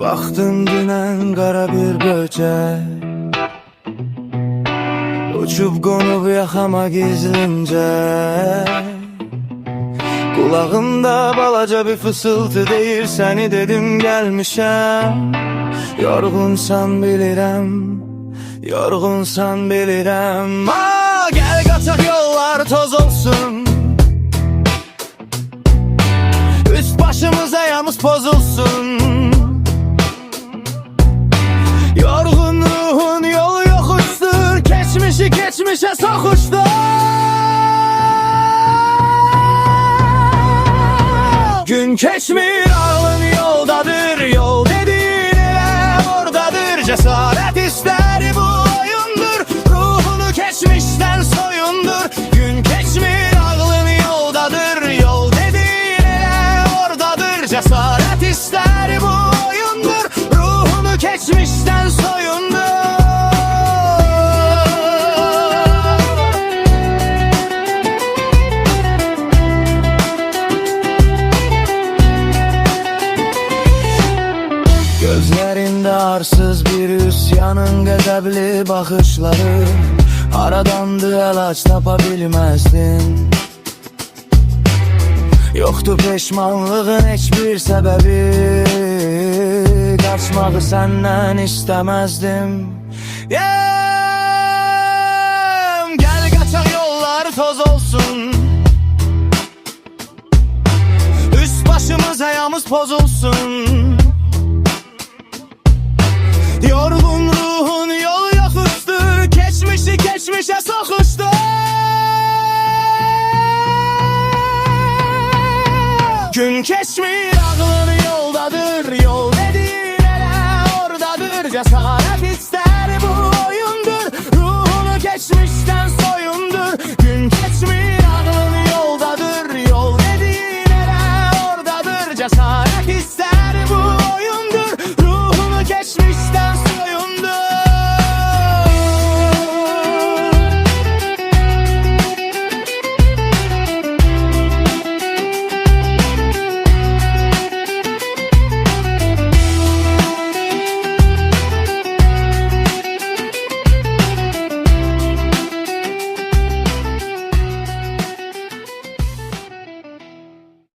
Baxdım dünən qara bir böcək, uçub qonub yaxama gizlincə. Qulağımda balaca bir fısıltı deyir, səni dedim gəlmişəm. Yorğunsan bilirəm, yorğunsan bilirəm. Gəl qaçaq yollar toz olsun, üst başımız ayağımız pozulsun. Yorğun ruhun yolu yokuştur, geçmişi geçmişe sokuştur. Gün keçmir ağlın yoldadır, yol dediğin ele oradadır. Cesaret ister bu oyundur, ruhunu geçmişten soyundur. Gün keçmir ağlın yoldadır, yol dediğin ele oradadır. Cesaret ister bu oyundur, ruhunu geçmişten soyundur. Gözlerinde arsız bir üsyanın gədəbli baxışları. Aradandı əlac tapa bilməzdin. Yoktu peşmanlığın heç bir səbəbi, kaçmağı səndən istəməzdim. Gəl qaçaq yollar toz olsun, üst başımız ayağımız pozulsun. Yorgun ruhun yolu yokuştur, geçmişi geçmişe sokuştur. Gün keçmir ağlın yoldadır, yol dediğin ele oradadır. Cesaret ister